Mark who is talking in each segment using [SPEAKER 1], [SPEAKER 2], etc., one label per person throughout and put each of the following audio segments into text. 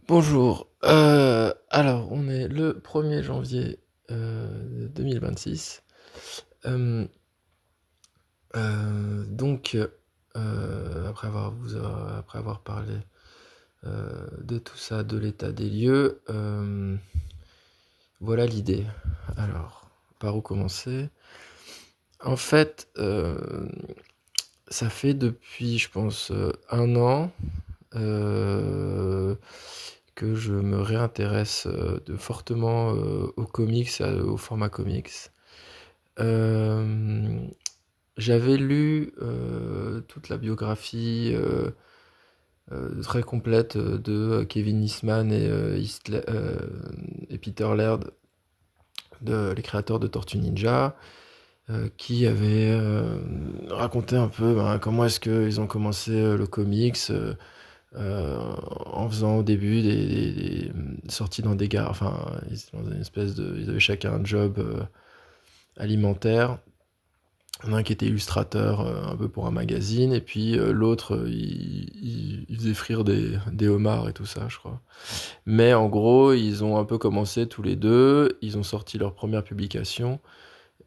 [SPEAKER 1] Bonjour, alors on est le 1er janvier 2026. Hem, donc après avoir parlé, de tout ça, de l'état des lieux, voilà l'idée. Alors, par où commencer? En fait, ça fait depuis, je pense, 1 an, heu, que je me réintéresse, de fortement, aux comics, au format comics. Hem, J'avais lu, toute la biographie, très complète, de Kevin Eastman et Peter Laird, les créateurs de Tortue Ninja, qui avaient, raconté un peu, ben, comment est-ce qu'ils ont commencé, le comics, Heu, en faisant au début sorties dans des gares, enfin, ils étaient dans une espèce de ils avaient chacun un job, alimentaire. Il y en a un qui était illustrateur, un peu pour un magazine et puis, l'autre, il faisait frire des homards et tout ça, je crois. Mais en gros, ils ont un peu commencé tous les 2. Ils ont sorti leur première publication,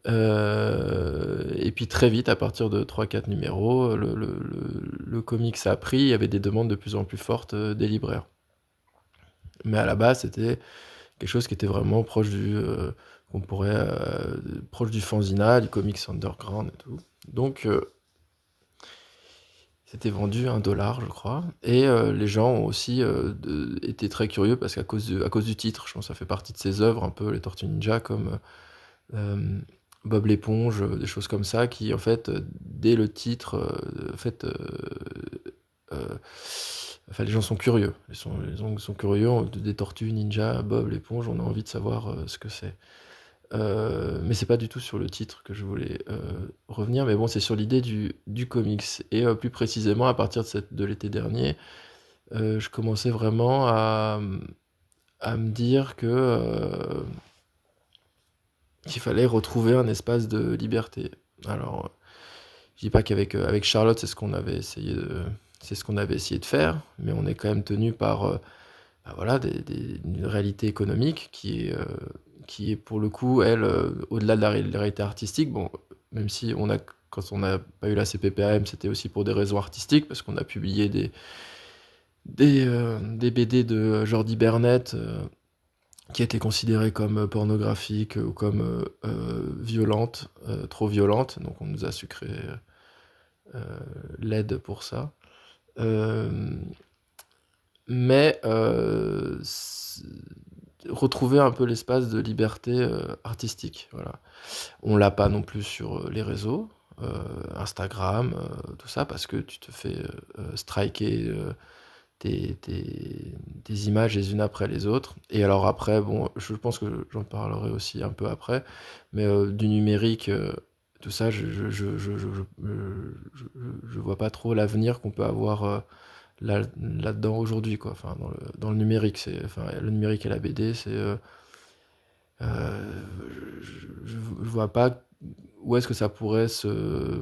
[SPEAKER 1] et puis très vite, à partir de 3-4 numéros, le comics a pris. Il y avait des demandes de plus en plus fortes, des libraires. Mais à la base, c'était quelque chose qui était vraiment proche qu'on pourrait, proche du fanzina, du comics underground et tout. Donc, c'était vendu 1 dollar, je crois. Et les gens ont aussi été très curieux parce à cause du titre. Je pense que ça fait partie de ces œuvres, un peu les Tortues Ninja, comme Bob l'éponge, des choses comme ça, qui en fait, dès le titre, en fait, enfin, les gens sont curieux. Ils sont curieux des tortues ninja, Bob l'éponge, on a envie de savoir ce que c'est. Mais c'est pas du tout sur le titre que je voulais revenir, mais bon, c'est sur l'idée du comics. Et plus précisément, à partir de l'été dernier, je commençais vraiment à me dire qu'il fallait retrouver un espace de liberté. Alors, je dis pas qu'avec avec Charlotte, c'est ce qu'on avait essayé de faire, mais on est quand même tenu par bah voilà, une réalité économique qui est pour le coup, elle, au-delà de la réalité artistique. Bon, même si quand on n'a pas eu la CPPAM, c'était aussi pour des raisons artistiques, parce qu'on a publié des BD de Jordi Bernett, qui étaient considérées comme pornographiques ou comme violentes, trop violentes. Donc on nous a sucré l'aide pour ça. Euh, mais retrouver un peu l'espace de liberté artistique. Voilà. On l'a pas non plus sur les réseaux, Instagram, tout ça, parce que tu te fais striker tes images les unes après les autres. Et alors après, bon, je pense que j'en parlerai aussi un peu après, mais du numérique, tout ça, je vois pas trop l'avenir qu'on peut avoir là-dedans aujourd'hui, quoi. Enfin, dans le numérique, enfin, le numérique et la BD, je vois pas où est-ce que ça pourrait se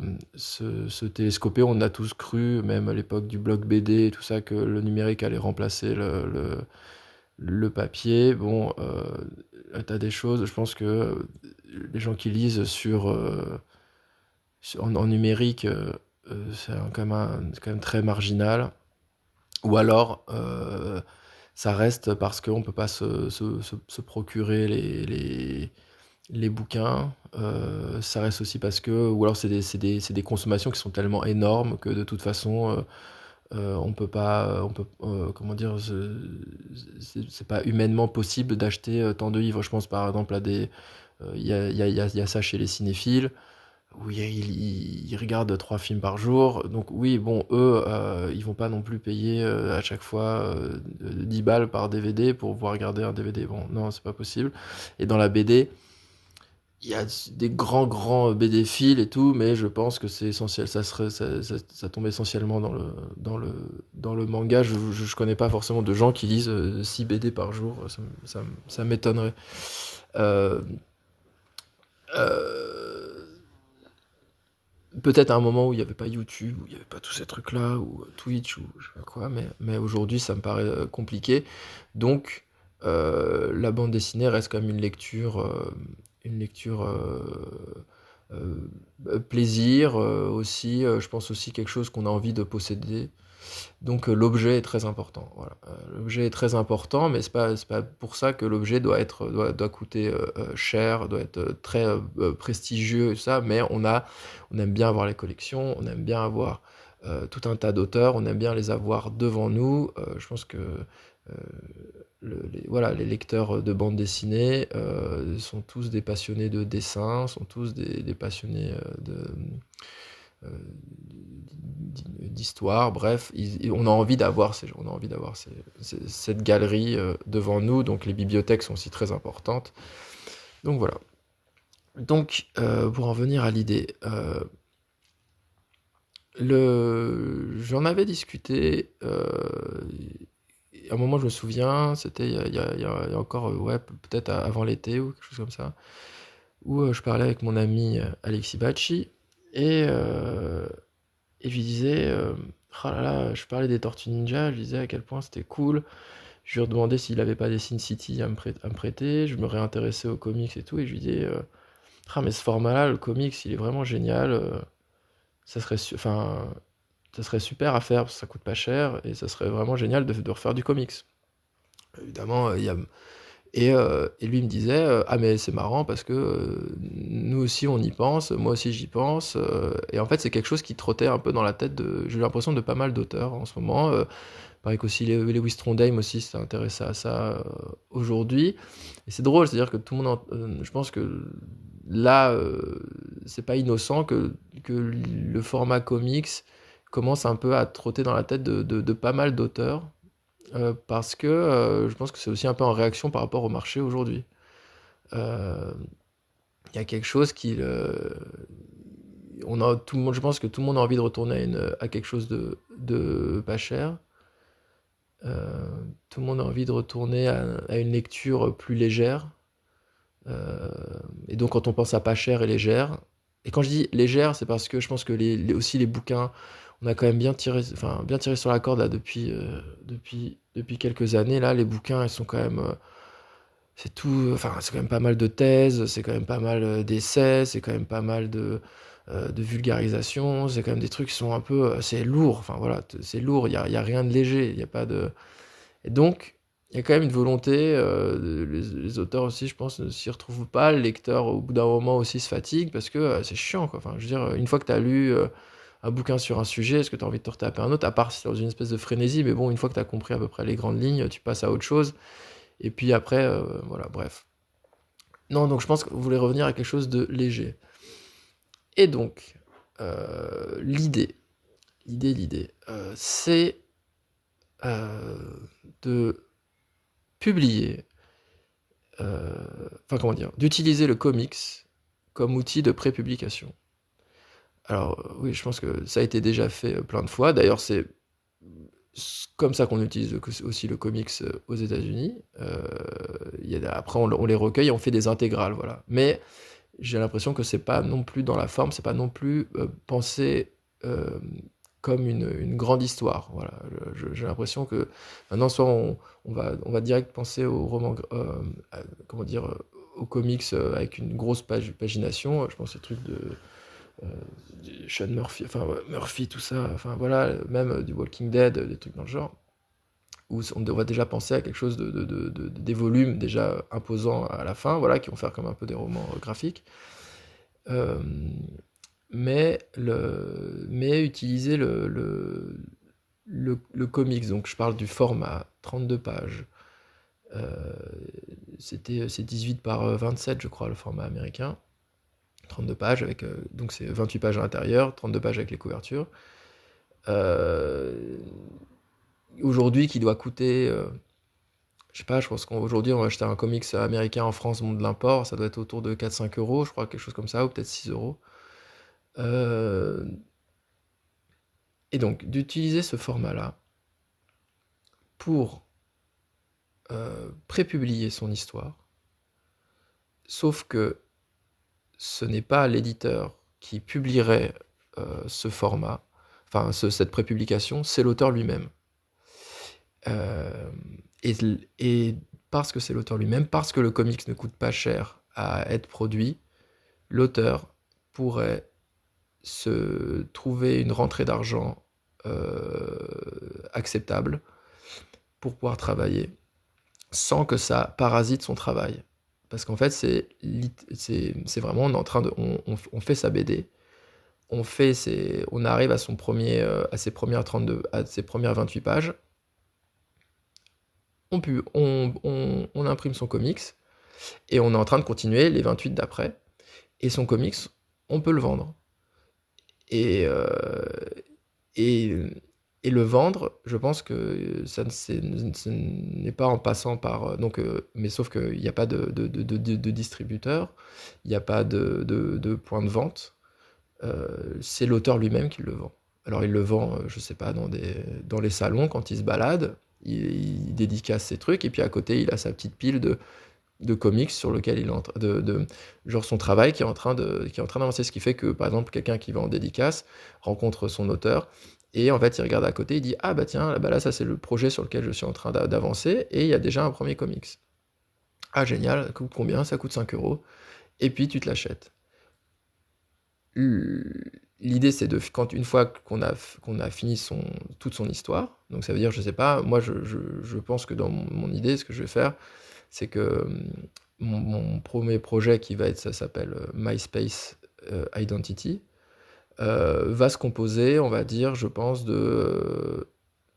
[SPEAKER 1] télescoper. On a tous cru, même à l'époque du blog BD et tout ça, que le numérique allait remplacer le papier. Bon, t'as des choses, je pense que les gens qui lisent en numérique, c'est c'est quand même très marginal. Ou alors, ça reste parce qu'on peut pas se procurer les bouquins. Ça reste aussi parce que, ou alors c'est des consommations qui sont tellement énormes que de toute façon, on peut pas, comment dire, c'est pas humainement possible d'acheter tant de livres. Je pense par exemple à il y a ça chez les cinéphiles, où ils regardent 3 films par jour. Donc oui, bon, eux, ils vont pas non plus payer à chaque fois 10 balles par DVD pour pouvoir regarder un DVD. Bon, non, c'est pas possible. Et dans la BD, il y a des grands BD-philes et tout, mais je pense que c'est essentiel. Ça tombe essentiellement dans le manga. Je connais pas forcément de gens qui lisent 6 BD par jour. Ça m'étonnerait. Euh, euh, peut-être à un moment où il y avait pas YouTube, où il y avait pas tous ces trucs-là, ou Twitch ou je sais pas quoi, mais aujourd'hui ça me paraît, compliqué. Donc la bande dessinée reste quand même une lecture, plaisir, aussi, je pense aussi quelque chose qu'on a envie de posséder. Donc l'objet est très important, voilà. L'objet est très important, mais c'est pas pour ça que l'objet doit coûter, cher, doit être, très, prestigieux et tout ça, mais on aime bien avoir les collections, on aime bien avoir, tout un tas d'auteurs, on aime bien les avoir devant nous. Je pense que, les lecteurs de bande dessinée, sont tous des passionnés de dessin, sont tous des passionnés, d'histoire, bref, on a envie d'avoir cette galerie devant nous, donc les bibliothèques sont aussi très importantes. Donc voilà. Donc pour en venir à l'idée, j'en avais discuté, à un moment je me souviens, c'était il y a encore, ouais, peut-être avant l'été ou quelque chose comme ça, où je parlais avec mon ami Alexis Bacci, et je lui disais, oh là là, je parlais des Tortues Ninja, je lui disais à quel point c'était cool. Je lui demandais s'il avait pas des Sin City à me prêter, je me réintéressais aux comics et tout, et je lui disais, ah mais ce format-là, le comics, il est vraiment génial, enfin, ça serait super à faire, parce que ça coûte pas cher, et ça serait vraiment génial de refaire du comics. Évidemment, il y a et lui me disait, «Ah mais c'est marrant parce que, nous aussi on y pense, moi aussi j'y pense», et en fait c'est quelque chose qui trottait un peu dans la tête j'ai eu l'impression de pas mal d'auteurs en ce moment, paraît qu'aussi Lewis Trondheim aussi s'est intéressé à ça, aujourd'hui, et c'est drôle, c'est-à-dire que tout le monde je pense que là, c'est pas innocent que le format comics commence un peu à trotter dans la tête de pas mal d'auteurs. Parce que, je pense que c'est aussi un peu en réaction par rapport au marché aujourd'hui. Heu, il y a quelque chose on a tout le monde je pense que tout le monde a envie de retourner à quelque chose de pas cher. Tout le monde a envie de retourner à une lecture plus légère. Et donc quand on pense à pas cher et légère, et quand je dis légère, c'est parce que je pense que aussi les bouquins, on a quand même bien tiré sur la corde là depuis quelques années là. Les bouquins, ils sont quand même, c'est tout, enfin, c'est quand même pas mal de thèses, c'est quand même pas mal, d'essais, c'est quand même pas mal de vulgarisation, c'est quand même des trucs qui sont un peu, c'est lourd, enfin voilà, c'est lourd, il y a rien de léger, il y a pas de et donc il y a quand même une volonté, les auteurs aussi, je pense, ne s'y retrouvent pas. Le lecteur, au bout d'un moment aussi, se fatigue parce que, c'est chiant, quoi. Enfin, je veux dire, une fois que tu as lu, un bouquin sur un sujet, est-ce que tu as envie de te retaper un autre? À part si tu es dans une espèce de frénésie, mais bon, une fois que tu as compris à peu près les grandes lignes, tu passes à autre chose, et puis après, voilà, bref. Non, donc je pense que vous voulez revenir à quelque chose de léger. Et donc, l'idée, c'est, de publier, enfin comment dire, d'utiliser le comics comme outil de prépublication. Alors oui, je pense que ça a été déjà fait plein de fois. D'ailleurs, c'est comme ça qu'on utilise aussi le comics aux États-Unis. Après, on les recueille et on fait des intégrales, voilà. Mais j'ai l'impression que c'est pas non plus dans la forme, c'est pas non plus pensé comme une grande histoire. Voilà, j'ai l'impression que maintenant, soit on va direct penser au roman, comment dire, aux comics avec une grosse pagination. Je pense aux trucs euh, de Sean Murphy, enfin ouais, Murphy, tout ça. Enfin voilà, même du Walking Dead, des trucs dans le genre, où on devrait déjà penser à quelque chose des volumes déjà imposants à la fin, voilà, qui vont faire comme un peu des romans graphiques. Euh, mais utiliser le comics, donc je parle du format 32 pages. Euh, c'est 18 par 27, je crois, le format américain. 32 pages, donc c'est 28 pages à l'intérieur, 32 pages avec les couvertures. Euh, Aujourd'hui, qui doit coûter, je sais pas, je pense qu'aujourd'hui, on va acheter un comics américain en France, monde de l'import, ça doit être autour de 4-5 euros, je crois, quelque chose comme ça, ou peut-être 6 euros. Euh, et donc, d'utiliser ce format-là pour prépublier son histoire, sauf que ce n'est pas l'éditeur qui publierait ce format, enfin cette prépublication, c'est l'auteur lui-même. Et parce que c'est l'auteur lui-même, parce que le comics ne coûte pas cher à être produit, l'auteur pourrait se trouver une rentrée d'argent acceptable pour pouvoir travailler sans que ça parasite son travail. Parce qu'en fait, c'est vraiment, on est en train de, on fait sa BD, on arrive à ses premières 32, à ses premières 28 pages, on imprime son comics, et on est en train de continuer les 28 d'après, et son comics, on peut le vendre. Et, et, et le vendre, je pense que ce n'est pas en passant par... mais sauf qu'il n'y a pas de distributeur, il n'y a pas de point de vente, c'est l'auteur lui-même qui le vend. Alors il le vend, je sais pas, dans les salons, quand il se balade, il dédicace ses trucs, et puis à côté, il a sa petite pile de comics sur lequel il est en train genre son travail qui est en train d'avancer, ce qui fait que par exemple quelqu'un qui va en dédicace rencontre son auteur, et en fait il regarde à côté, il dit ah bah tiens là ça c'est le projet sur lequel je suis en train d'avancer, et il y a déjà un premier comics. Ah génial, ça coûte combien? Ça coûte 5 €, et puis tu te l'achètes. L'idée c'est quand une fois qu'on a fini toute son histoire, donc ça veut dire, je sais pas, moi je pense que dans mon idée, ce que je vais faire, c'est que mon premier projet ça s'appelle MySpace Identity, va se composer, on va dire, je pense, de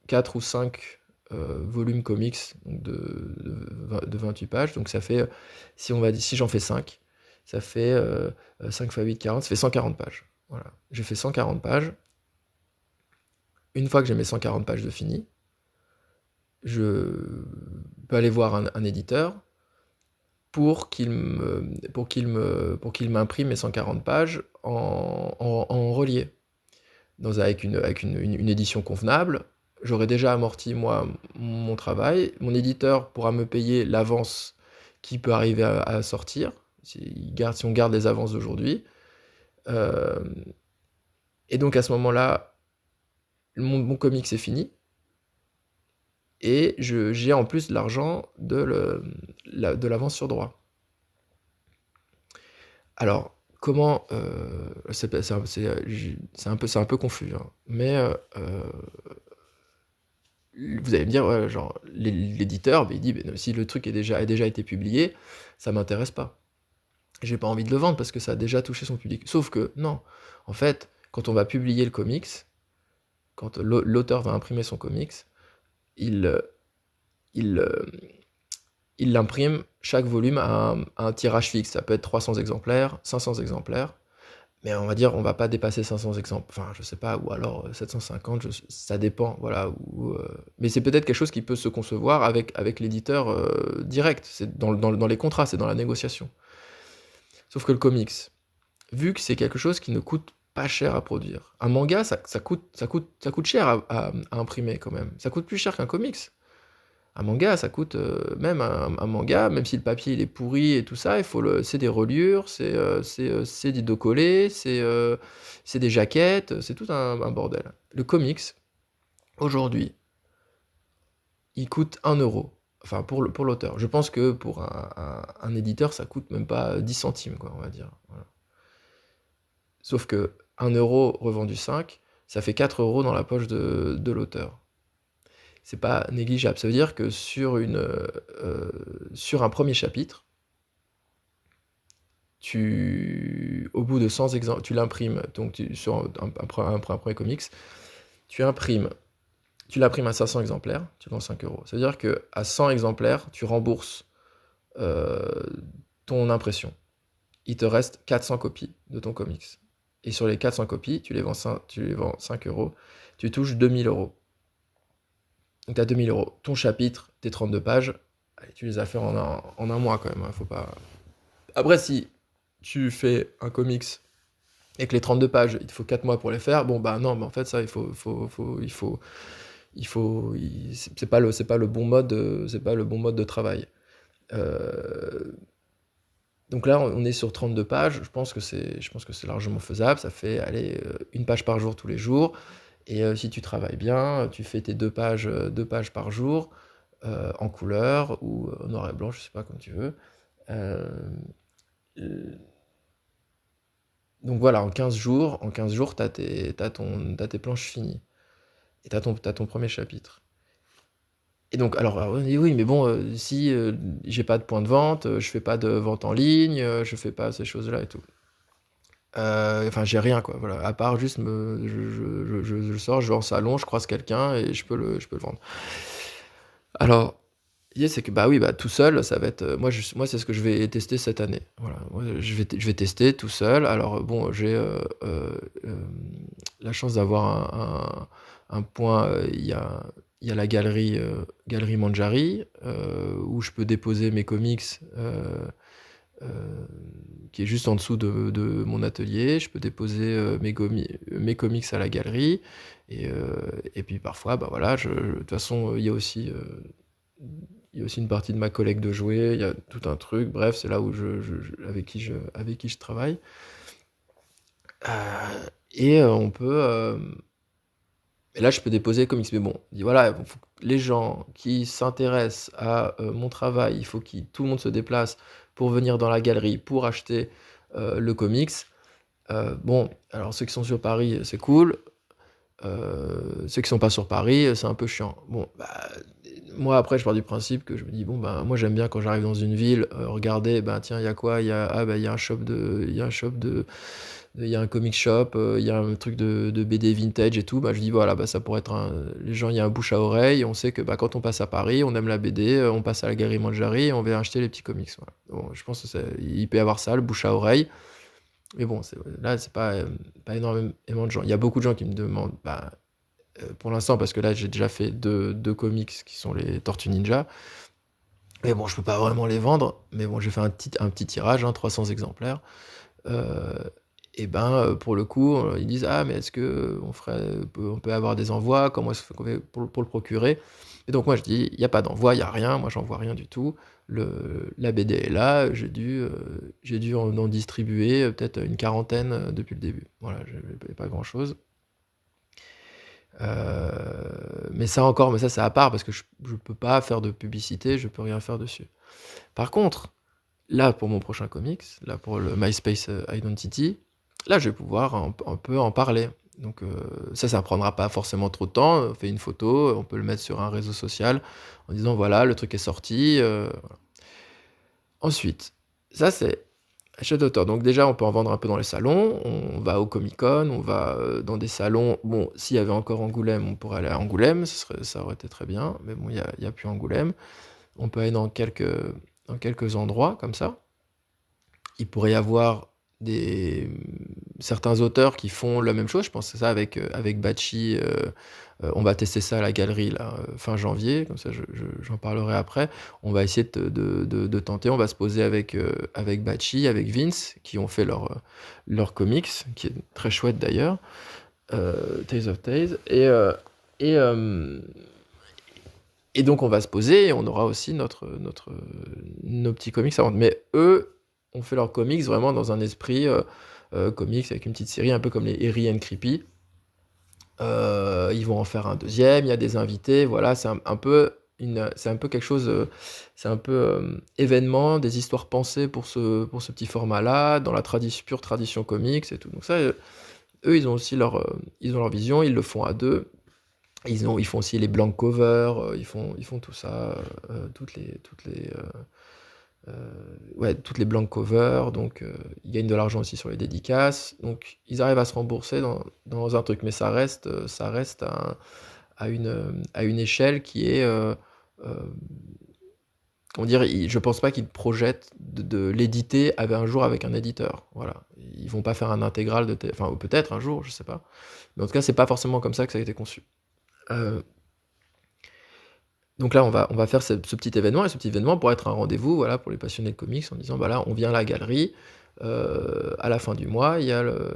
[SPEAKER 1] 4 ou 5 volumes comics, donc de 28 pages. Donc ça fait, si j'en fais 5, ça fait 5 x 8, 40, ça fait 140 pages. Voilà. J'ai fait 140 pages. Une fois que j'ai mes 140 pages de fini, je peux aller voir un éditeur pour qu'il m'imprime mes 140 pages en relié, avec une édition convenable. J'aurai déjà amorti, moi, mon travail. Mon éditeur pourra me payer l'avance qui peut arriver à sortir, si on garde les avances d'aujourd'hui. Et donc, à ce moment-là, mon comics est fini. Et j'ai en plus de l'argent de l'avance sur droit. Alors, comment... c'est un peu confus, hein, mais vous allez me dire, ouais, genre, l'éditeur, il dit, si le truc a déjà été publié, ça m'intéresse pas. J'ai pas envie de le vendre parce que ça a déjà touché son public. Sauf que, non. En fait, quand on va publier le comics, quand l'auteur va imprimer son comics, il l'imprime, chaque volume a un tirage fixe. Ça peut être 300 exemplaires, 500 exemplaires, mais on va dire, on va pas dépasser 500 exemplaires, enfin, je sais pas, ou alors 750, ça dépend, voilà. Mais c'est peut-être quelque chose qui peut se concevoir avec l'éditeur direct. C'est dans les contrats, c'est dans la négociation. Sauf que le comics, vu que c'est quelque chose qui ne coûte pas cher à produire, un manga, ça coûte cher à imprimer quand même. Ça coûte plus cher qu'un comics. Un manga, ça coûte, même un manga, même si le papier il est pourri et tout ça, c'est des reliures, c'est des dos collés, c'est des jaquettes, c'est tout un bordel. Le comics, aujourd'hui, il coûte 1 €. Enfin, pour l'auteur. Je pense que pour un éditeur, ça coûte même pas 10 centimes, quoi, on va dire. Voilà. Sauf que 1 € revendu 5, ça fait 4 € dans la poche de l'auteur. C'est pas négligeable. Ça veut dire que sur un premier chapitre, au bout de 100 exemples, tu l'imprimes, donc sur un premier comics, tu l'imprimes à 500 exemplaires, tu vends 5 €. Ça veut dire qu'à 100 exemplaires, tu rembourses ton impression. Il te reste 400 copies de ton comics. Et sur les 400 copies, tu les vends 5 €, tu touches 2000 €. Donc tu as 2000 €. Ton chapitre, tes 32 pages, allez, tu les as fait en un mois quand même, hein, faut pas... Après, si tu fais un comics et que les 32 pages, il te faut 4 mois pour les faire, bon bah non, mais en fait ça, c'est pas le bon mode de travail. Donc là, on est sur 32 pages. Je pense que c'est largement faisable. Ça fait, allez, 1 page par jour tous les jours. Et si tu travailles bien, tu fais tes 2 pages par jour, en couleur ou en noir et blanc, je sais pas, comme tu veux. Hem, heu, donc voilà, en 15 jours, t'as tes planches finies et t'as ton premier chapitre. Et donc alors on dit: «Oui, mais bon, si, j'ai pas de point de vente, je fais pas de vente en ligne, je fais pas ces choses-là et tout». Enfin, j'ai rien quoi, voilà, à part juste me je sors, je vais en salon, je croise quelqu'un et je peux le vendre. Alors, l'idée c'est que, bah, oui, bah, tout seul, ça va être, moi c'est ce que je vais tester cette année. Voilà, moi je vais tester tout seul. Alors, bon, j'ai, la chance d'avoir un point, il y a la galerie, Galerie Mandjari, où je peux déposer mes comics, heu, qui est juste en dessous de mon atelier. Je peux déposer, mes comics à la galerie et puis parfois, bah, voilà, de toute façon, il y a aussi une partie de ma collecte de jouets, il y a tout un truc, bref, c'est là où avec qui je travaille. On peut, et là, je peux déposer les comics. Mais bon, il dit: «Voilà, faut que les gens qui s'intéressent à, mon travail, il faut qu'il tout le monde se déplace pour venir dans la galerie, pour acheter, le comics». Bon, alors ceux qui sont sur Paris, c'est cool. Ceux qui sont pas sur Paris, c'est un peu chiant. Bon, bah, moi après je pars du principe que je me dis: «Bon, ben, moi j'aime bien quand j'arrive dans une ville, regarder, ben, tiens, il y a quoi? Il y a un shop il y a un comic shop, il y a un truc de BD vintage et tout». Bah, je dis: «Voilà, bah, ça pourrait être un», les gens, il y a un bouche à oreille, on sait que, bah, quand on passe à Paris, on aime la BD, on passe à la galerie Mandjari et on va acheter les petits comics, voilà. Bon, je pense que il peut y avoir ça, le bouche à oreille. Mais bon, c'est pas, pas énormément de gens. Il y a beaucoup de gens qui me demandent, bah, pour l'instant, parce que là, j'ai déjà fait deux comics qui sont les Tortues Ninja. Mais bon, je peux pas vraiment les vendre. Mais bon, j'ai fait un petit tirage, hein, 300 exemplaires. Heu et ben, pour le coup, ils disent: «Ah, mais est-ce que on peut avoir des envois? Comment est-ce qu'on fait pour le procurer?» Et donc moi, je dis: «Il y a pas d'envoi, il y a rien. Moi, j'envoie rien du tout. La BD est là, j'ai dû en distribuer, peut-être une quarantaine, depuis le début». Voilà, j'avais pas grand-chose. Mais ça encore, mais ça c'est à part parce que je peux pas faire de publicité, je peux rien faire dessus. Par contre, là pour mon prochain comics, là pour le MySpace, Identity, là je vais pouvoir un peu en parler. Donc ça prendra pas forcément trop de temps, on fait une photo, on peut le mettre sur un réseau social en disant: «Voilà, le truc est sorti», voilà. Ensuite, ça c'est achat d'auteur. Donc déjà, on peut en vendre un peu dans les salons, on va au Comic-Con, on va, dans des salons. Bon, s'il y avait encore Angoulême, on pourrait aller à Angoulême, ça aurait été très bien, mais bon, il y a plus Angoulême. On peut aller dans quelques endroits comme ça. Il pourrait y avoir certains auteurs qui font la même chose. Je pense que c'est ça avec Batchi, on va tester ça à la galerie là, fin janvier, comme ça j'en parlerai après. On va essayer de tenter, on va se poser avec Batchi, avec Vince, qui ont fait leur comics, qui est très chouette d'ailleurs, Tales of Tales et hem et donc on va se poser et on aura aussi nos petits comics à vendre. Mais eux ont fait leurs comics vraiment dans un esprit, comics avec une petite série un peu comme les Eerie and Creepy. Ils vont en faire un deuxième, il y a des invités, voilà, c'est un peu quelque chose, c'est un peu, événement, des histoires pensées pour ce petit format-là, dans la pure tradition comics et tout. Donc ça, eux, ils ont leur vision, ils le font à 2. Ils font aussi les blank covers, ils font tout ça, toutes les blank covers, donc ils gagnent de l'argent aussi sur les dédicaces, donc ils arrivent à se rembourser dans un truc, mais ça reste à une échelle qui est, hem, comment dire? Je pense pas qu'ils projettent de l'éditer avec un jour avec un éditeur, voilà. Ils vont pas faire un intégral enfin, ou peut-être un jour, je sais pas, mais en tout cas, c'est pas forcément comme ça que ça a été conçu. Heu Donc là, on va faire ce petit événement, et ce petit événement pourrait être un rendez-vous, voilà, pour les passionnés de comics en disant: «Bah, là, on vient à la galerie, à la fin du mois, il y a le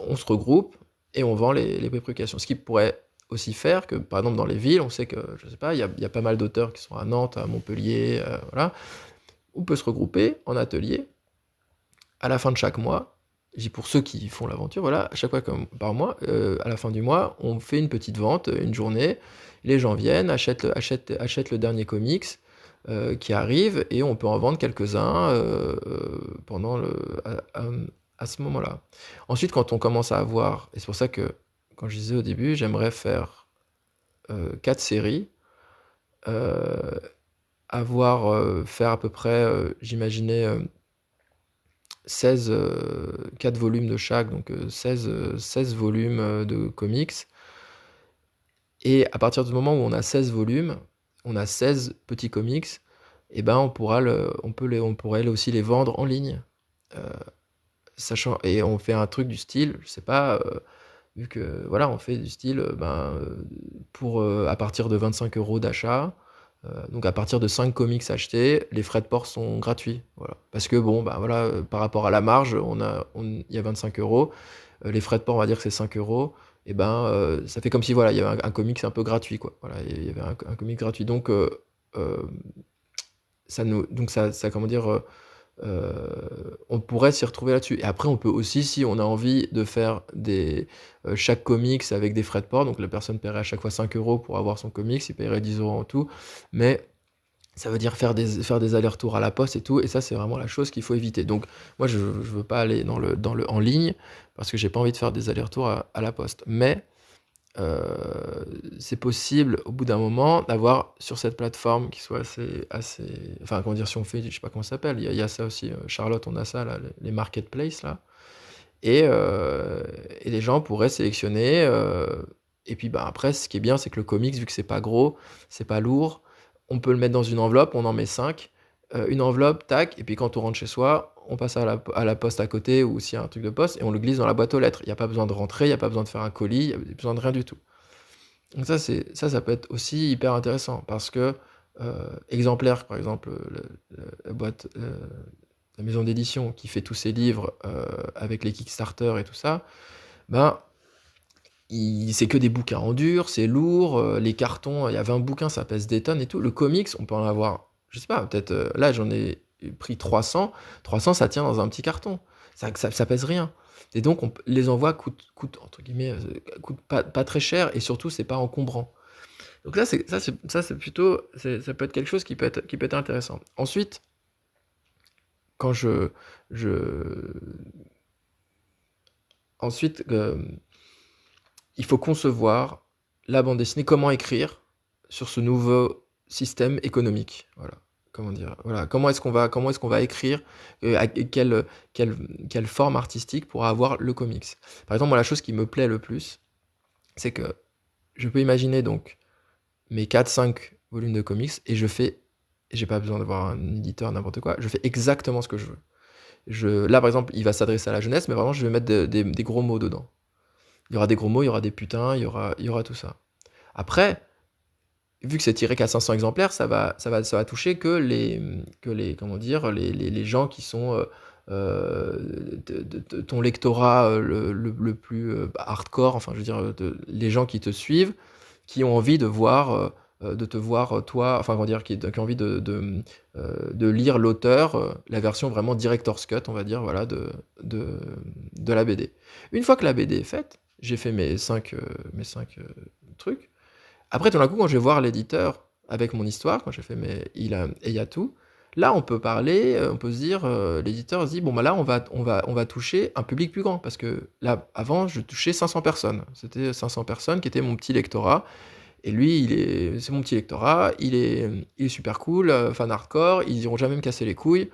[SPEAKER 1] on se regroupe et on vend les prépublications». Ce qui pourrait aussi faire que, par exemple, dans les villes, on sait que, je sais pas, il y a pas mal d'auteurs qui sont à Nantes, à Montpellier, voilà. on peut se regrouper en atelier à la fin de chaque mois. Je dis pour ceux qui font l'aventure, voilà, à chaque fois comme par mois, à la fin du mois, on fait une petite vente, une journée. Les gens viennent, achètent le dernier comics qui arrive et on peut en vendre quelques-uns pendant à ce moment-là. Ensuite, quand on commence à avoir, et c'est pour ça que quand je disais au début, j'aimerais faire 4 séries, euh, faire à peu près, j'imaginais 16, 4 volumes de chaque, donc 16 volumes de comics. Et à partir du moment où on a 16 volumes, on a 16 petits comics, et ben on pourrait aussi les vendre en ligne. Euh, Sachant, et on fait un truc du style, je sais pas, vu que voilà, on fait du style, à partir de 25 € d'achat, donc à partir de 5 comics achetés, les frais de port sont gratuits. Voilà. Parce que bon, bah voilà, par rapport à la marge, il y a 25 €, les frais de port, on va dire que c'est 5 €, et ben ça fait comme si voilà, il y avait un comics un peu gratuit, quoi. Voilà, il y avait un comics gratuit. Donc, euh, comment dire, on pourrait s'y retrouver là-dessus. Et après, on peut aussi, si on a envie de faire chaque comics avec des frais de port, donc la personne paierait à chaque fois 5 € pour avoir son comics, il paierait 10 € en tout, mais ça veut dire faire des allers-retours à la poste et tout, et ça, c'est vraiment la chose qu'il faut éviter. Donc, moi, je veux pas aller en ligne, parce que j'ai pas envie de faire des allers-retours à la poste. Mais c'est possible au bout d'un moment d'avoir sur cette plateforme qui soit enfin comment dire, si on fait, je sais pas comment ça s'appelle, il y a ça aussi, Charlotte, on a ça là, les marketplaces là, et les gens pourraient sélectionner, et puis bah après ce qui est bien, c'est que le comics, vu que c'est pas gros, c'est pas lourd, on peut le mettre dans une enveloppe, on en met 5, une enveloppe, tac, et puis quand on rentre chez soi, on passe à la poste à côté, ou s'il y a un truc de poste, et on le glisse dans la boîte aux lettres. Il n'y a pas besoin de rentrer, il n'y a pas besoin de faire un colis, il n'y a besoin de rien du tout. Donc ça peut être aussi hyper intéressant, parce que Exemplaire, par exemple, la boîte, la maison d'édition qui fait tous ses livres avec les Kickstarter et tout ça, ben c'est que des bouquins en dur, c'est lourd, les cartons, il y a 20 bouquins, ça pèse des tonnes et tout. Le comics, on peut en avoir, je sais pas, peut-être, là j'en ai pris 300, 300 ça tient dans un petit carton, ça pèse rien. Et donc les envois coûtent entre guillemets, coûtent pas très cher, et surtout c'est pas encombrant. Donc là, c'est plutôt, ça peut être quelque chose qui peut être intéressant. Ensuite, quand je, ensuite, il faut concevoir la bande dessinée, comment écrire sur ce nouveau système économique. Voilà. Comment dire, voilà. Comment est-ce qu'on va écrire, quelle forme artistique pour avoir le comics. Par exemple, moi, la chose qui me plaît le plus, c'est que je peux imaginer donc mes 4-5 volumes de comics, et j'ai pas besoin d'avoir un éditeur, n'importe quoi, je fais exactement ce que je veux. Là, par exemple, il va s'adresser à la jeunesse, mais vraiment, je vais mettre des gros mots dedans. Il y aura des gros mots, il y aura des putains, il y aura tout ça. Après, vu que c'est tiré qu'à 500 exemplaires, ça va toucher comment dire, les gens qui sont ton lectorat le plus hardcore, enfin, je veux dire, les gens qui te suivent, qui ont envie de te voir toi, enfin, comment dire, qui ont envie de lire l'auteur, la version vraiment director's cut, on va dire, voilà, de la BD. Une fois que la BD est faite, j'ai fait mes 5 trucs. Après, tout d'un coup, quand je vais voir l'éditeur avec mon histoire, quand j'ai fait il y a tout, là, on peut parler, on peut se dire, l'éditeur se dit, bon, bah là, on va toucher un public plus grand. Parce que là, avant, je touchais 500 personnes. C'était 500 personnes qui étaient mon petit lectorat. Et lui, c'est mon petit lectorat, il est super cool, fan hardcore, ils iront jamais me casser les couilles,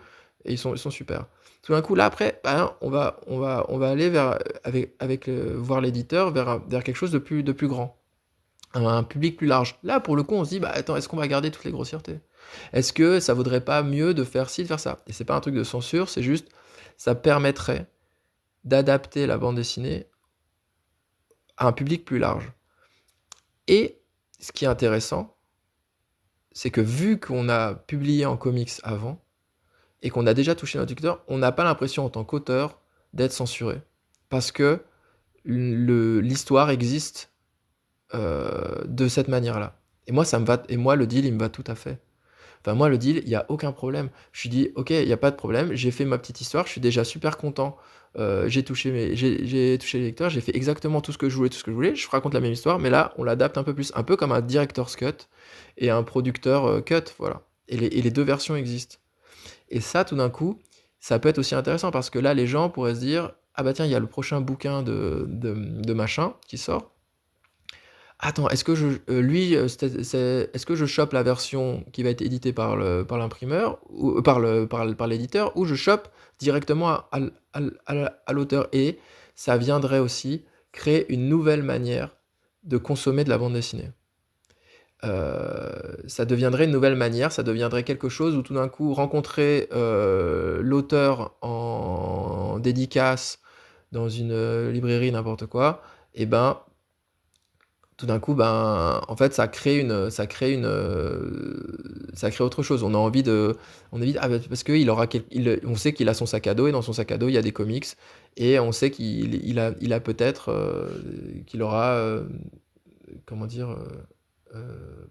[SPEAKER 1] et ils sont super. Tout d'un coup, là, après, ben, on va aller voir l'éditeur vers quelque chose de plus grand, un public plus large. Là, pour le coup, on se dit, bah attends, est-ce qu'on va garder toutes les grossièretés? Est-ce que ça vaudrait pas mieux de faire ci, de faire ça? Et c'est pas un truc de censure, c'est juste, ça permettrait d'adapter la bande dessinée à un public plus large. Et ce qui est intéressant, c'est que vu qu'on a publié en comics avant, et qu'on a déjà touché notre lecteur, on n'a pas l'impression en tant qu'auteur d'être censuré. Parce que l'histoire existe de cette manière-là. Et moi, ça me va, et moi, le deal, il me va tout à fait. Enfin moi le deal, il y a aucun problème. Je lui dis: «OK, il y a pas de problème, j'ai fait ma petite histoire, je suis déjà super content, j'ai touché les lecteurs, j'ai fait exactement tout ce que je voulais, tout ce que je voulais. Je raconte la même histoire, mais là, on l'adapte un peu plus, un peu comme un director's cut et un producteur, cut, voilà, et les 2 versions existent. Et ça, tout d'un coup, ça peut être aussi intéressant parce que là, les gens pourraient se dire: «Ah bah tiens, il y a le prochain bouquin de machin qui sort. Attends, est-ce que est-ce que je chope la version qui va être éditée par l'imprimeur ou par l'éditeur, ou je chope directement à l'auteur?» Et ça viendrait aussi créer une nouvelle manière de consommer de la bande dessinée. Ça deviendrait une nouvelle manière, ça deviendrait quelque chose où tout d'un coup rencontrer, l'auteur en dédicace dans une, librairie, n'importe quoi, et ben, tout d'un coup, ben, en fait, ça crée autre chose. On a envie, ah bah, parce qu'il aura on sait qu'il a son sac à dos, et dans son sac à dos, il y a des comics, et on sait qu'il a peut-être, qu'il aura, comment dire?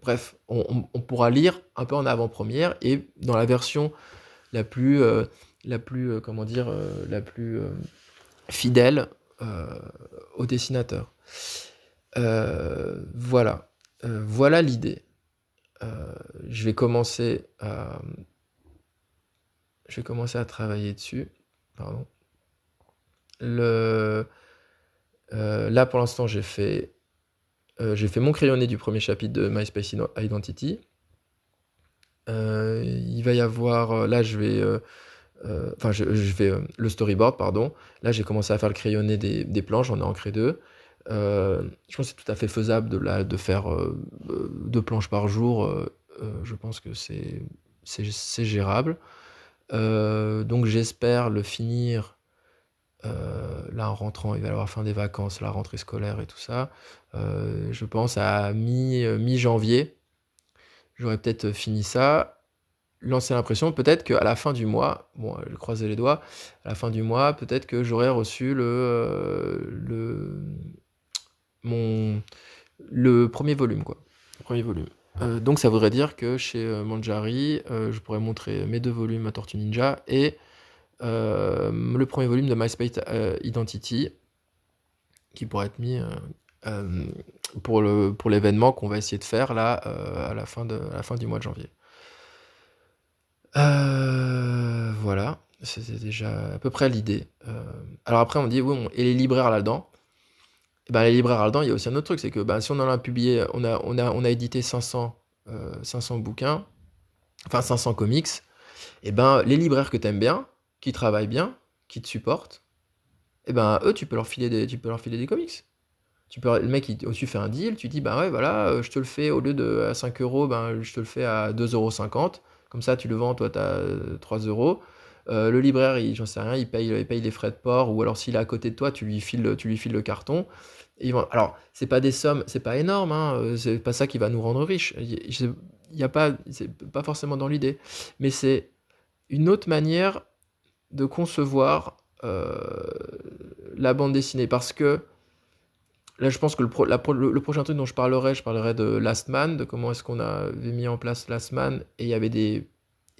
[SPEAKER 1] Bref, on pourra lire un peu en avant-première, et dans la version la plus, comment dire? La plus, fidèle, heu, au dessinateur. Voilà, voilà l'idée. Heu, je vais commencer à travailler dessus. Pardon. Le Là, pour l'instant, j'ai fait mon crayonné du premier chapitre de MySpace Identity. Il va y avoir, là, je vais, enfin, je vais, le storyboard, pardon. Là, j'ai commencé à faire le crayonné des planches, j'en ai ancré 2. Je pense que c'est tout à fait faisable de faire, 2 planches par jour, je pense que c'est gérable. Donc j'espère le finir, là, en rentrant. Il va y avoir fin des vacances, la rentrée scolaire et tout ça. Je pense à mi-janvier, j'aurais peut-être fini ça, lancé l'impression. Peut-être qu'à la fin du mois, bon, je croisais les doigts, à la fin du mois, peut-être que j'aurais reçu mon le premier volume, quoi. Le premier volume. Donc ça voudrait dire que chez, Manjari, je pourrais montrer mes 2 volumes à Tortue Ninja, et le premier volume de MySpace Identity, qui pourrait être mis, pour l'événement qu'on va essayer de faire là, à la fin du mois de janvier. Voilà, c'était déjà à peu près l'idée. Alors après on me dit: «Oui, bon, et les libraires là-dedans?» Et ben, les libraires là-dedans, il y a aussi un autre truc, c'est que, bah, si on en a publié, on a édité 500 bouquins, enfin 500 comics, et ben, les libraires que t'aimes bien, qui travaillent bien, qui te supportent, et ben, eux, tu peux leur filer des comics. Le mec, tu fais un deal, tu dis: «Bah, ouais, voilà, je te le fais au lieu de à 5 €, ben, je te le fais à 2,50 €. Comme ça, tu le vends, toi, tu as 3 €. Le libraire, j'en sais rien, il paye les frais de port, ou alors s'il est à côté de toi, tu lui files le carton, et ils vont, alors, c'est pas des sommes, c'est pas énorme, hein, c'est pas ça qui va nous rendre riches. Il y a pas, c'est pas forcément dans l'idée, mais c'est une autre manière de concevoir, la bande dessinée, parce que là, je pense que le prochain truc dont je parlerai de Last Man, de comment est-ce qu'on avait mis en place Last Man, et il y avait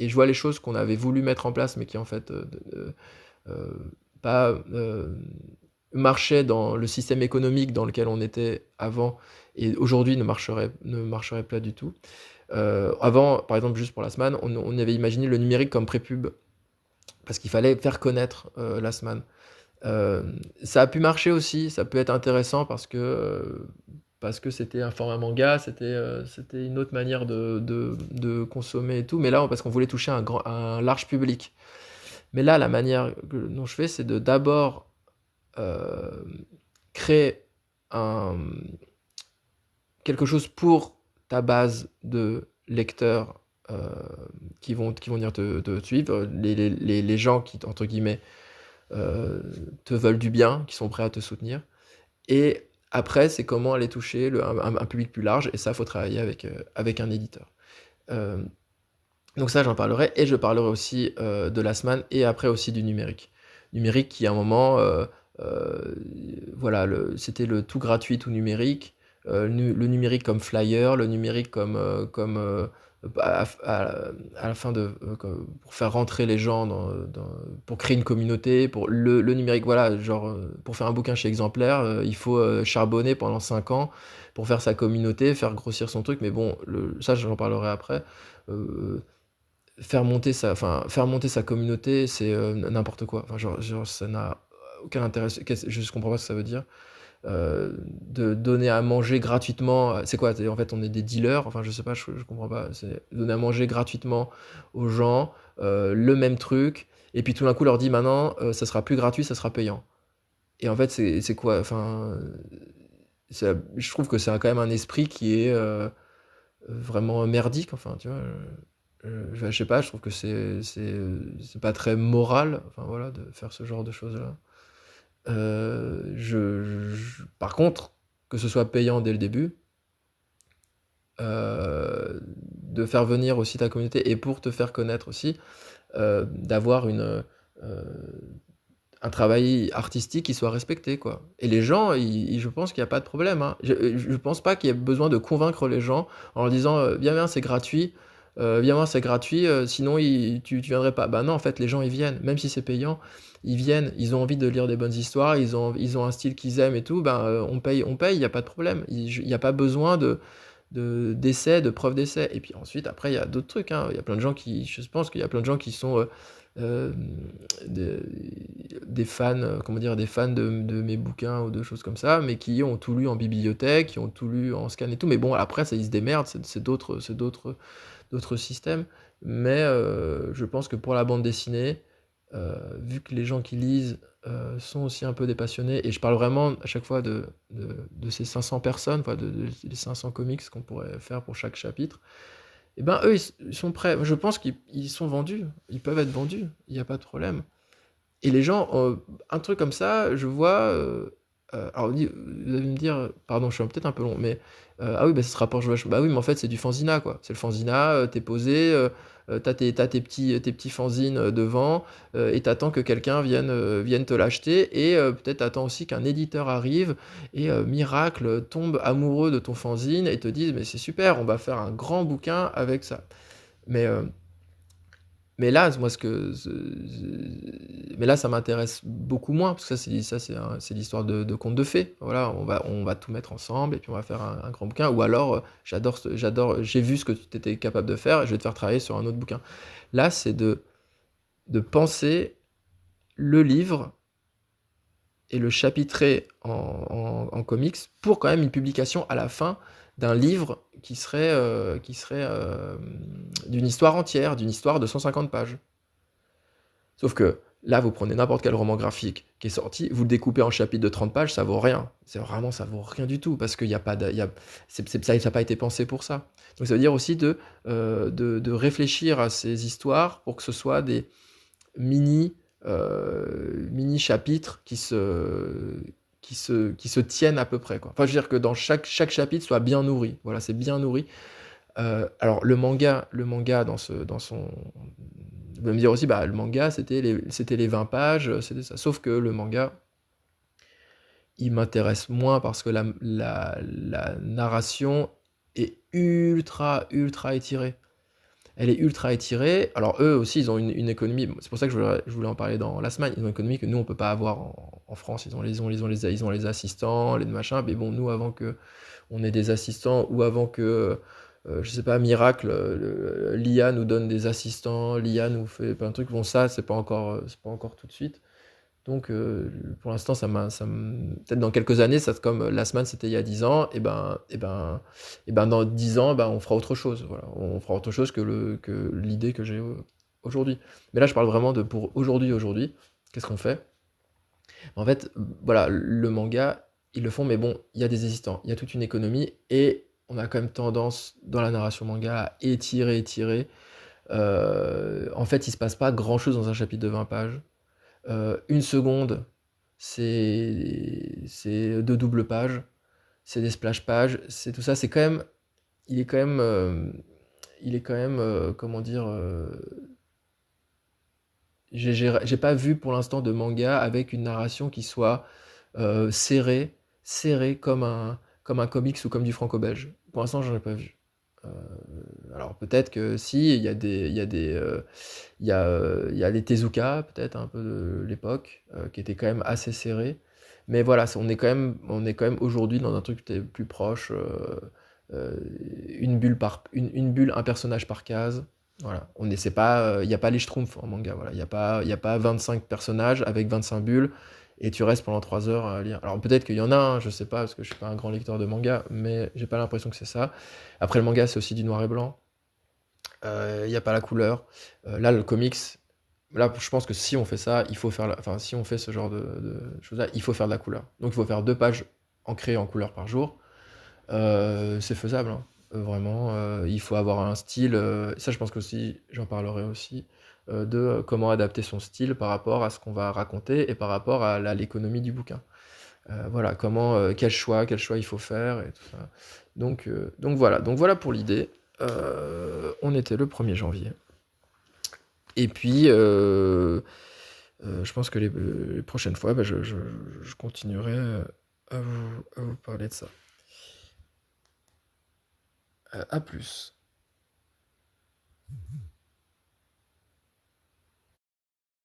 [SPEAKER 1] et je vois les choses qu'on avait voulu mettre en place, mais qui en fait, pas, marchaient dans le système économique dans lequel on était avant, et aujourd'hui ne marcherait pas du tout. Avant, par exemple, juste pour Last Man, on avait imaginé le numérique comme prépub, parce qu'il fallait faire connaître, Last Man. Ça a pu marcher aussi, ça peut être intéressant parce que c'était un format manga, c'était une autre manière de consommer et tout, mais là, parce qu'on voulait toucher un large public. Mais là, la manière dont je fais, c'est de d'abord, créer un quelque chose pour ta base de lecteurs, qui vont venir te suivre, les gens qui, entre guillemets, te veulent du bien, qui sont prêts à te soutenir. Et après, c'est comment aller toucher un public plus large, et ça, faut travailler avec un éditeur. Euh, donc ça, j'en parlerai, et je parlerai aussi, de la semaine, et après aussi du numérique. Numérique qui, à un moment, euh, voilà, c'était le tout gratuit, tout numérique, le numérique comme flyer, le numérique à la fin de pour faire rentrer les gens pour créer une communauté, pour le numérique, voilà, genre, pour faire un bouquin chez Exemplaire, il faut, charbonner pendant 5 ans pour faire sa communauté, faire grossir son truc, mais bon, ça j'en parlerai après. Heu, faire monter sa communauté, c'est, n'importe quoi. Enfin, genre ça n'a aucun intérêt. Je comprends pas ce que ça veut dire. De donner à manger gratuitement, c'est quoi? En fait, on est des dealers? Enfin, je sais pas, je comprends pas. C'est donner à manger gratuitement aux gens, le même truc, et puis tout d'un coup leur dit: «Maintenant, ça sera plus gratuit, ça sera payant». Et en fait, c'est quoi? Enfin, je trouve que c'est quand même un esprit qui est, vraiment merdique, enfin, tu vois? Je sais pas, je trouve que c'est pas très moral, enfin, voilà, de faire ce genre de choses-là. Par contre, que ce soit payant dès le début, de faire venir aussi ta communauté, et pour te faire connaître aussi, d'avoir un travail artistique qui soit respecté, quoi. Et les gens, je pense qu'il y a pas de problème, hein. Je pense pas qu'il y ait besoin de convaincre les gens en leur disant, «Viens, viens, c'est gratuit, viens voir, c'est gratuit, sinon tu viendrais pas». Bah non, en fait, les gens, ils viennent, même si c'est payant, ils viennent, ils ont envie de lire des bonnes histoires, ils ont un style qu'ils aiment et tout, ben, on paye, il y a pas de problème. Il y a pas besoin d'essais, de preuves d'essais. Et puis ensuite, après, il y a d'autres trucs, hein. Il y a plein de gens je pense qu'il y a plein de gens qui sont, euh, des, des fans, comment dire, des fans de mes bouquins ou de choses comme ça, mais qui ont tout lu en bibliothèque, qui ont tout lu en scan et tout. Mais bon, après, ça, ils se démerdent, d'autres systèmes. Mais je pense que pour la bande dessinée, vu que les gens qui lisent sont aussi un peu des passionnés, et je parle vraiment à chaque fois de ces 500 personnes, quoi, des 500 comics qu'on pourrait faire pour chaque chapitre, et ben eux, ils sont prêts. Je pense qu'ils sont vendus, ils peuvent être vendus, il n'y a pas de problème. Et les gens, un truc comme ça, je vois, alors vous allez me dire, pardon, je suis peut-être un peu long, mais ah oui, bah, ça se rapproche vachement. Bah oui, mais en fait, c'est du fanzina, quoi. C'est le fanzina, t'es posé, t'as tes petits fanzines devant, et t'attends que quelqu'un vienne te l'acheter, et peut-être t'attends aussi qu'un éditeur arrive et, miracle, tombe amoureux de ton fanzine et te dise, mais c'est super, on va faire un grand bouquin avec ça. Mais mais là, moi, mais là, ça m'intéresse beaucoup moins, parce que c'est l'histoire de contes de fées. Voilà, on va tout mettre ensemble et puis on va faire un grand bouquin. Ou alors, j'ai vu ce que tu étais capable de faire et je vais te faire travailler sur un autre bouquin. Là, c'est de penser le livre et le chapitrer en comics pour quand même une publication à la fin d'un livre qui serait d'une histoire entière, d'une histoire de 150 pages. Sauf que là, vous prenez n'importe quel roman graphique qui est sorti, vous le découpez en chapitres de 30 pages, ça vaut rien. Ça vaut rien du tout, parce qu'il y a pas de, ça n'a pas été pensé pour ça. Donc ça veut dire aussi de réfléchir à ces histoires pour que ce soit des mini, mini chapitres qui se tiennent à peu près, quoi. Enfin, je veux dire que dans chaque chapitre soit bien nourri. Voilà, c'est bien nourri. Alors le manga dans son, vous pouvez me dire aussi, bah, le manga, c'était les 20 pages, c'était ça. Sauf que le manga, il m'intéresse moins parce que la narration est ultra, ultra étirée. Elle est ultra étirée. Alors eux aussi, ils ont une économie. C'est pour ça que je voulais en parler dans la semaine. Ils ont une économie que nous, on peut pas avoir en France. Ils ont les assistants, les machins. Mais bon, nous, avant que on ait des assistants, ou avant que, je sais pas, miracle, l'IA nous donne des assistants, l'IA nous fait plein de trucs. Bon, ça, c'est pas encore tout de suite. Donc, pour l'instant, peut-être dans quelques années, ça, comme la semaine c'était il y a 10 ans, et ben dans 10 ans, ben, on fera autre chose. Voilà. On fera autre chose que l'idée que j'ai aujourd'hui. Mais là, je parle vraiment de pour aujourd'hui, aujourd'hui. Qu'est-ce qu'on fait? En fait, voilà, le manga, ils le font, mais bon, il y a des hésitants, il y a toute une économie, et on a quand même tendance, dans la narration manga, à étirer, étirer. En fait, il se passe pas grand-chose dans un chapitre de 20 pages. Une seconde, c'est deux doubles pages, c'est des splash pages, c'est tout ça. C'est quand même, il est quand même, comment dire, j'ai pas vu pour l'instant de manga avec une narration qui soit serrée, serrée comme un comics ou comme du franco-belge. Pour l'instant, j'en ai pas vu. Alors peut-être que si, il y a les Tezuka, peut-être un peu de l'époque, qui étaient quand même assez serrés. Mais voilà, on est quand même aujourd'hui dans un truc qui est plus proche, une bulle, un personnage par case. Voilà. C'est pas, il n'y a pas les Schtroumpfs en manga. Voilà. Il y a pas 25 personnages avec 25 bulles et tu restes pendant 3 heures à lire. Alors peut-être qu'il y en a, hein, je sais pas, parce que je suis pas un grand lecteur de manga, mais j'ai pas l'impression que c'est ça. Après, le manga, c'est aussi du noir et blanc. Il y a pas la couleur. Là, le comics, là, je pense que si on fait ça, il faut faire enfin, si on fait ce genre de choses-là, il faut faire de la couleur. Donc il faut faire 2 pages ancrées en couleur par jour. C'est faisable, hein. Vraiment, il faut avoir un style, ça je pense qu'aussi, j'en parlerai aussi, de comment adapter son style par rapport à ce qu'on va raconter et par rapport à l'économie du bouquin. Voilà, quel choix il faut faire et tout ça. Donc voilà pour l'idée. On était le 1er janvier. Et puis, je pense que les prochaines fois, bah, je continuerai à vous parler de ça. À plus.